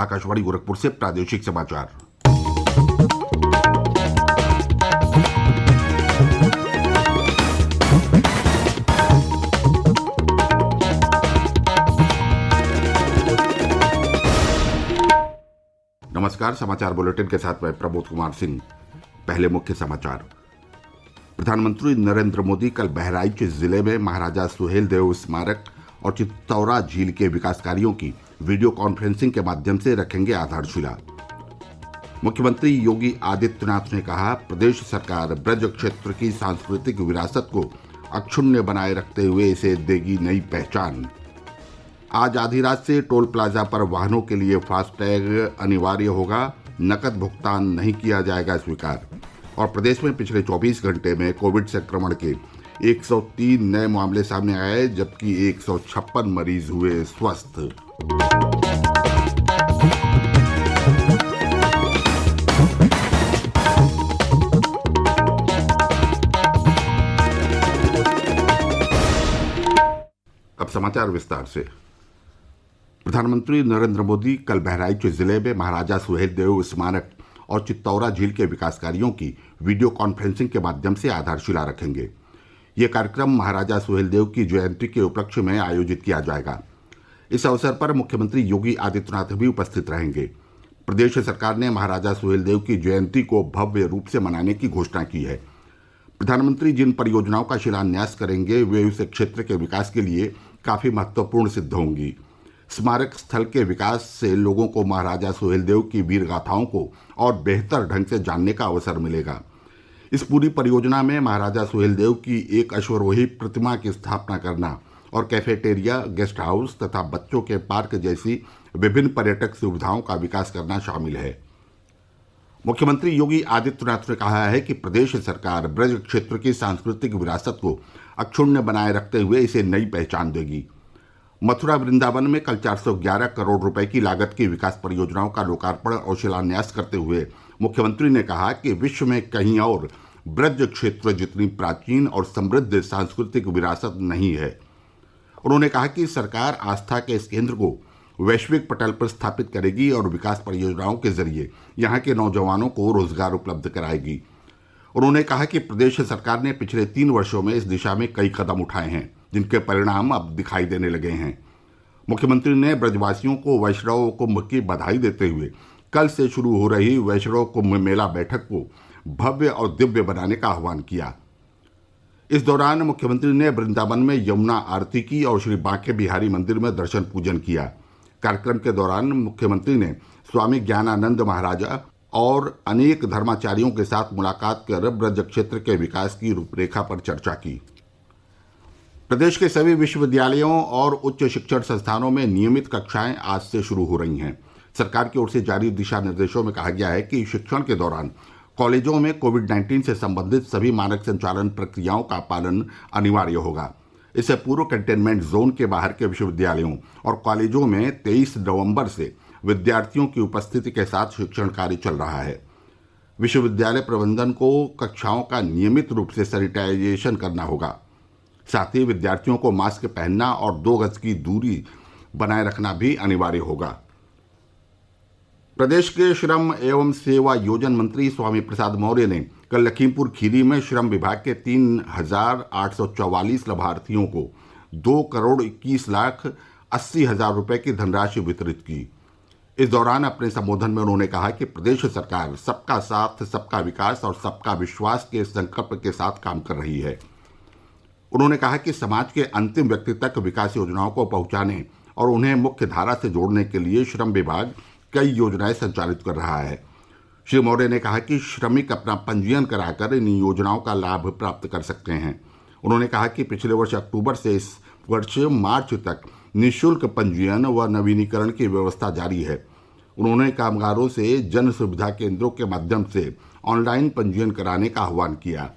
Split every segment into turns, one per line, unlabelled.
आकाशवाणी गोरखपुर से प्रादेशिक समाचार। नमस्कार, समाचार बुलेटिन के साथ मैं प्रमोद कुमार सिंह। पहले मुख्य समाचार। प्रधानमंत्री नरेंद्र मोदी कल बहराइच जिले में महाराजा सुहेलदेव स्मारक और चित्तौरा झील के विकास कार्यों की वीडियो कॉन्फ्रेंसिंग के माध्यम से रखेंगे आधारशिला। मुख्यमंत्री योगी आदित्यनाथ ने कहा, प्रदेश सरकार ब्रज क्षेत्र की सांस्कृतिक विरासत को अक्षुण्य बनाए रखते हुए इसे देगी नई पहचान। आज आधी रात से टोल प्लाजा पर वाहनों के लिए फास्टैग अनिवार्य होगा, नकद भुगतान नहीं किया जाएगा स्वीकार। और प्रदेश में पिछले 24 घंटे में कोविड संक्रमण के 103 नए मामले सामने आए, जबकि 156 मरीज हुए स्वस्थ। अब समाचार विस्तार से। प्रधानमंत्री नरेंद्र मोदी कल बहराइच जिले में महाराजा सुहेलदेव स्मारक और चित्तौरा झील के विकास कार्यों की वीडियो कॉन्फ्रेंसिंग के माध्यम से आधारशिला रखेंगे। यह कार्यक्रम महाराजा सुहेलदेव की जयंती के उपलक्ष्य में आयोजित किया जाएगा। इस अवसर पर मुख्यमंत्री योगी आदित्यनाथ भी उपस्थित रहेंगे। प्रदेश सरकार ने महाराजा सुहेलदेव की जयंती को भव्य रूप से मनाने की घोषणा की है। प्रधानमंत्री जिन परियोजनाओं का शिलान्यास करेंगे वे उस क्षेत्र के विकास के लिए काफी महत्वपूर्ण सिद्ध होंगी। स्मारक स्थल के विकास से लोगों को महाराजा सुहेलदेव की वीर गाथाओं को और बेहतर ढंग से जानने का अवसर मिलेगा। इस पूरी परियोजना में महाराजा सुहेलदेव की एक अश्वरोही प्रतिमा की स्थापना करना और कैफेटेरिया, गेस्ट हाउस तथा बच्चों के पार्क जैसी विभिन्न पर्यटक सुविधाओं का विकास करना शामिल है। मुख्यमंत्री योगी आदित्यनाथ ने कहा है कि प्रदेश सरकार ब्रज क्षेत्र की सांस्कृतिक विरासत को अक्षुण्य बनाए रखते हुए इसे नई पहचान देगी। मथुरा वृंदावन में कल 411 करोड़ रुपए की लागत की विकास परियोजनाओं का लोकार्पण और शिलान्यास करते हुए मुख्यमंत्री ने कहा कि विश्व में कहीं और ब्रज क्षेत्र जितनी प्राचीन और समृद्ध सांस्कृतिक विरासत नहीं है। उन्होंने कहा कि सरकार आस्था के इस केंद्र को वैश्विक पटल पर स्थापित करेगी और विकास परियोजनाओं के जरिए यहाँ के नौजवानों को रोजगार उपलब्ध कराएगी। उन्होंने कहा कि प्रदेश सरकार ने पिछले 3 वर्षों में इस दिशा में कई कदम उठाए हैं, जिनके परिणाम अब दिखाई देने लगे हैं। मुख्यमंत्री ने ब्रजवासियों को वैष्णव कुंभ की बधाई देते हुए कल से शुरू हो रही वैष्णव कुंभ मेला बैठक को भव्य और दिव्य बनाने का आह्वान किया। इस दौरान मुख्यमंत्री ने वृंदावन में यमुना आरती की और श्री बांके बिहारी मंदिर में दर्शन पूजन किया। कार्यक्रम के दौरान मुख्यमंत्री ने स्वामी ज्ञानानंद महाराजा और अनेक धर्माचार्यों के साथ मुलाकात कर ब्रज क्षेत्र के विकास की रूपरेखा पर चर्चा की। प्रदेश के सभी विश्वविद्यालयों और उच्च शिक्षण संस्थानों में नियमित कक्षाएं आज से शुरू हो रही हैं। सरकार की ओर से जारी दिशा निर्देशों में कहा गया है कि शिक्षण के दौरान कॉलेजों में कोविड-19 से संबंधित सभी मानक संचालन प्रक्रियाओं का पालन अनिवार्य होगा। इससे पूर्व कंटेनमेंट जोन के बाहर के विश्वविद्यालयों और कॉलेजों में 23 नवंबर से विद्यार्थियों की उपस्थिति के साथ शिक्षण कार्य चल रहा है। विश्वविद्यालय प्रबंधन को कक्षाओं का नियमित रूप से सैनिटाइजेशन करना होगा। साथ ही विद्यार्थियों को मास्क पहनना और 2 गज की दूरी बनाए रखना भी अनिवार्य होगा। प्रदेश के श्रम एवं सेवा योजन मंत्री स्वामी प्रसाद मौर्य ने कल लखीमपुर खीरी में श्रम विभाग के 3,844 लाभार्थियों को 2,21,80,000 रुपए की धनराशि वितरित की। इस दौरान अपने संबोधन में उन्होंने कहा कि प्रदेश सरकार सबका साथ, सबका विकास और सबका विश्वास के संकल्प के साथ काम कर रही है। उन्होंने कहा कि समाज के अंतिम व्यक्ति तक विकास योजनाओं को पहुंचाने और उन्हें मुख्य धारा से जोड़ने के लिए श्रम विभाग कई योजनाएं संचालित कर रहा है। श्री मौर्य ने कहा कि श्रमिक अपना पंजीयन कराकर इन योजनाओं का लाभ प्राप्त कर सकते हैं। उन्होंने कहा कि पिछले वर्ष अक्टूबर से इस वर्ष मार्च तक निःशुल्क पंजीयन व नवीनीकरण की व्यवस्था जारी है। उन्होंने कामगारों से जन सुविधा केंद्रों के माध्यम से ऑनलाइन पंजीयन कराने का आह्वान किया।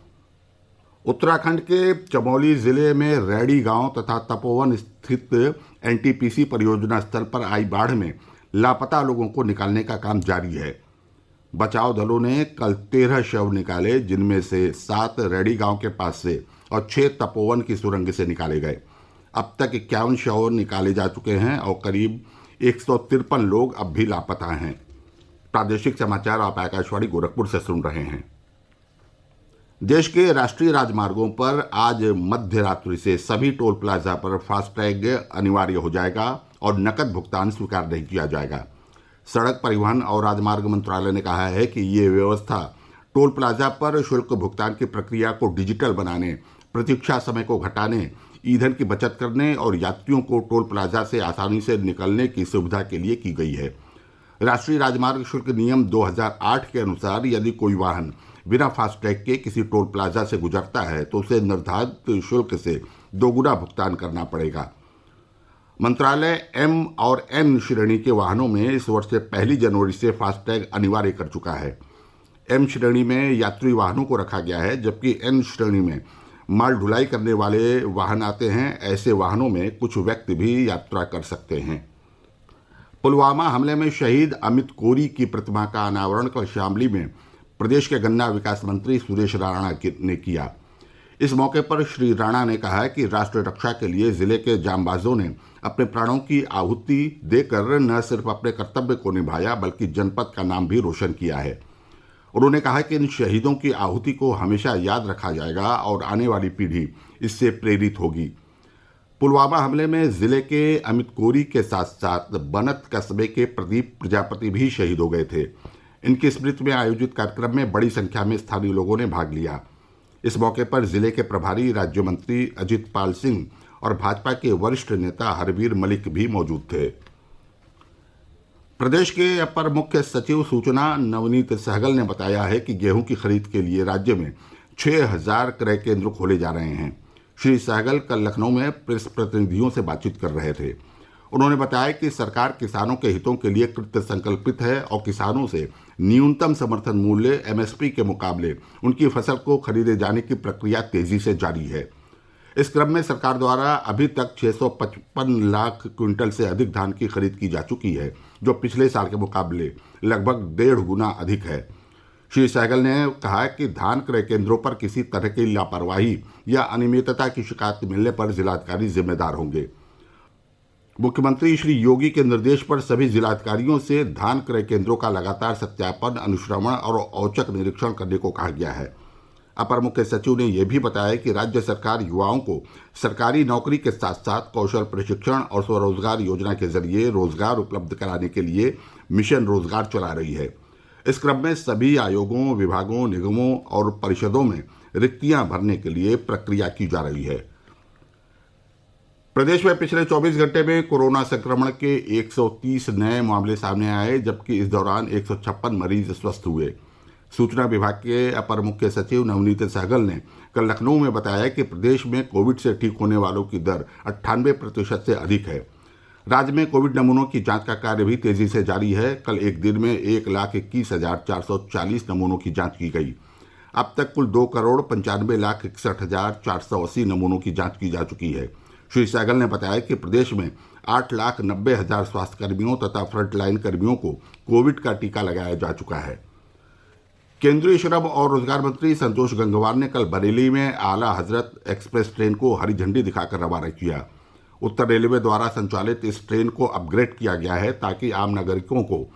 उत्तराखंड के चमोली जिले में रैड़ी गांव तथा तपोवन स्थित एनटीपीसी परियोजना स्थल पर आई बाढ़ में लापता लोगों को निकालने का काम जारी है। बचाव दलों ने कल 13 शव निकाले, जिनमें से 7 रैड़ी गांव के पास से और 6 तपोवन की सुरंग से निकाले गए। अब तक 51 शव निकाले जा चुके हैं और करीब 153 लोग अब भी लापता हैं। प्रादेशिक समाचार आप आकाशवाणी गोरखपुर से सुन रहे हैं। देश के राष्ट्रीय राजमार्गों पर आज मध्य रात्रि से सभी टोल प्लाजा पर फास्टैग अनिवार्य हो जाएगा और नकद भुगतान स्वीकार नहीं किया जाएगा। सड़क परिवहन और राजमार्ग मंत्रालय ने कहा है कि ये व्यवस्था टोल प्लाजा पर शुल्क भुगतान की प्रक्रिया को डिजिटल बनाने, प्रतीक्षा समय को घटाने, ईंधन की बचत करने और यात्रियों को टोल प्लाजा से आसानी से निकलने की सुविधा के लिए की गई है। राष्ट्रीय राजमार्ग शुल्क नियम 2008 के अनुसार यदि कोई वाहन बिना फास्टैग के किसी टोल प्लाजा से गुजरता है तो उसे निर्धारित शुल्क से दोगुना भुगतान करना पड़ेगा। मंत्रालय एम और एन श्रेणी के वाहनों में इस वर्ष से 1 जनवरी से फास्टैग अनिवार्य कर चुका है। एम श्रेणी में यात्री वाहनों को रखा गया है, जबकि एन श्रेणी में माल ढुलाई करने वाले वाहन आते हैं। ऐसे वाहनों में कुछ व्यक्ति भी यात्रा कर सकते हैं। पुलवामा हमले में शहीद अमित कोरी की प्रतिमा का अनावरण कल शामली में प्रदेश के गन्ना विकास मंत्री सुरेश राणा ने किया। इस मौके पर श्री राणा ने कहा कि राष्ट्र रक्षा के लिए जिले के जांबाजों ने अपने प्राणों की आहुति देकर न सिर्फ अपने कर्तव्य को निभाया बल्कि जनपद का नाम भी रोशन किया है। उन्होंने कहा कि इन शहीदों की आहुति को हमेशा याद रखा जाएगा और आने वाली पीढ़ी इससे प्रेरित होगी। पुलवामा हमले में जिले के अमित कोरी के साथ साथ बनत कस्बे के प्रदीप प्रजापति भी शहीद हो गए थे। इनकी स्मृति में आयोजित कार्यक्रम में बड़ी संख्या में स्थानीय लोगों ने भाग लिया। इस मौके पर जिले के प्रभारी राज्य मंत्री अजित पाल सिंह और भाजपा के वरिष्ठ नेता हरवीर मलिक भी मौजूद थे। प्रदेश के अपर मुख्य सचिव सूचना नवनीत सहगल ने बताया है कि गेहूं की खरीद के लिए राज्य में 6000 क्रय केंद्र खोले जा रहे हैं। श्री सहगल कल लखनऊ में प्रेस प्रतिनिधियों से बातचीत कर रहे थे। उन्होंने बताया कि सरकार किसानों के हितों के लिए कृत संकल्पित है और किसानों से न्यूनतम समर्थन मूल्य एमएसपी के मुकाबले उनकी फसल को खरीदे जाने की प्रक्रिया तेजी से जारी है। इस क्रम में सरकार द्वारा अभी तक 655 लाख क्विंटल से अधिक धान की खरीद की जा चुकी है, जो पिछले साल के मुकाबले लगभग 1.5 गुना अधिक है। श्री सहगल ने कहा कि धान क्रय केंद्रों पर किसी तरह की लापरवाही या अनियमितता की शिकायत मिलने पर जिलाधिकारी जिम्मेदार होंगे। मुख्यमंत्री श्री योगी के निर्देश पर सभी जिलाधिकारियों से धान क्रय केंद्रों का लगातार सत्यापन, अनुश्रवण और औचक निरीक्षण करने को कहा गया है। अपर मुख्य सचिव ने यह भी बताया कि राज्य सरकार युवाओं को सरकारी नौकरी के साथ साथ कौशल प्रशिक्षण और स्वरोजगार योजना के जरिए रोजगार उपलब्ध कराने के लिए मिशन रोजगार चला रही है। इस क्रम में सभी आयोगों, विभागों, निगमों और परिषदों में रिक्तियां भरने के लिए प्रक्रिया की जा रही है। प्रदेश में पिछले 24 घंटे में कोरोना संक्रमण के 130 नए मामले सामने आए, जबकि इस दौरान 156 मरीज स्वस्थ हुए। सूचना विभाग के अपर मुख्य सचिव नवनीत सहगल ने कल लखनऊ में बताया कि प्रदेश में कोविड से ठीक होने वालों की दर 98% से अधिक है। राज्य में कोविड नमूनों की जांच का कार्य भी तेजी से जारी है। कल एक दिन में 1,21,440 नमूनों की जांच की गई। अब तक कुल 2,95,61,480 नमूनों की जांच की जा चुकी है। श्री सहगल ने बताया कि प्रदेश में 8,90,000 स्वास्थ्यकर्मियों तथा फ्रंटलाइन कर्मियों को कोविड का टीका लगाया जा चुका है। केंद्रीय श्रम और रोजगार मंत्री संतोष गंगवार ने कल बरेली में आला हजरत एक्सप्रेस ट्रेन को हरी झंडी दिखाकर रवाना किया। उत्तर रेलवे द्वारा संचालित इस ट्रेन को अपग्रेड किया गया है ताकि आम नागरिकों को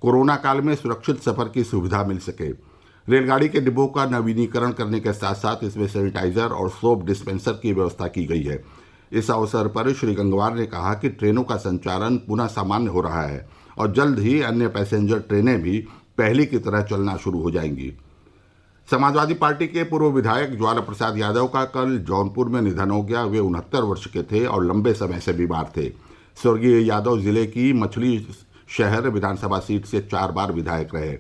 कोरोना काल में सुरक्षित सफर की सुविधा मिल सके। रेलगाड़ी के डिब्बों का नवीनीकरण करने के साथ साथ इसमें सैनिटाइजर और सोप डिस्पेंसर की व्यवस्था की गई है। इस अवसर पर श्री गंगवार ने कहा कि ट्रेनों का संचालन पुनः सामान्य हो रहा है और जल्द ही अन्य पैसेंजर ट्रेनें भी पहले की तरह चलना शुरू हो जाएंगी। समाजवादी पार्टी के पूर्व विधायक ज्वाला प्रसाद यादव का कल जौनपुर में निधन हो गया। वे 69 वर्ष के थे और लंबे समय से बीमार थे। स्वर्गीय यादव जिले की मछली शहर विधानसभा सीट से 4 बार विधायक रहे।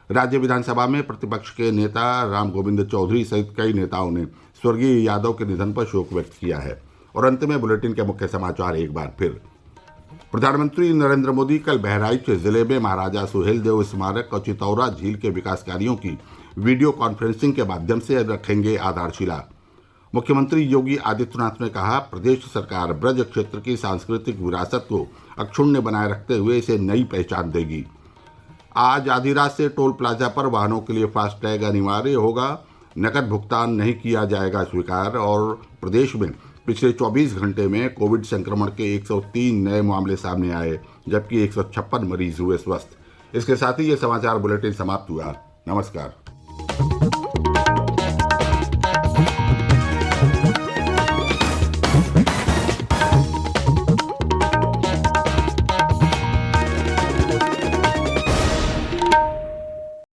राज्य विधानसभा में प्रतिपक्ष के नेता राम गोविंद चौधरी सहित कई नेताओं ने स्वर्गीय यादव के निधन पर शोक व्यक्त किया है। और अंत में बुलेटिन के मुख्य समाचार एक बार फिर। प्रधानमंत्री नरेंद्र मोदी कल बहराइच जिले में महाराजा सुहेलदेव स्मारक और चितौरा झील के विकास कार्यों की वीडियो कॉन्फ्रेंसिंग के माध्यम से रखेंगे आधारशिला। मुख्यमंत्री योगी आदित्यनाथ ने कहा, प्रदेश सरकार ब्रज क्षेत्र की सांस्कृतिक विरासत को अक्षुण्य बनाए रखते हुए इसे नई पहचान देगी। आज आधी रात से टोल प्लाजा पर वाहनों के लिए फास्टैग अनिवार्य होगा। नकद भुगतान नहीं किया जाएगा स्वीकार। और प्रदेश में पिछले 24 घंटे में कोविड संक्रमण के 103 नए मामले सामने आए, जबकि 156 मरीज हुए स्वस्थ। इसके साथ ही ये समाचार बुलेटिन समाप्त हुआ। नमस्कार।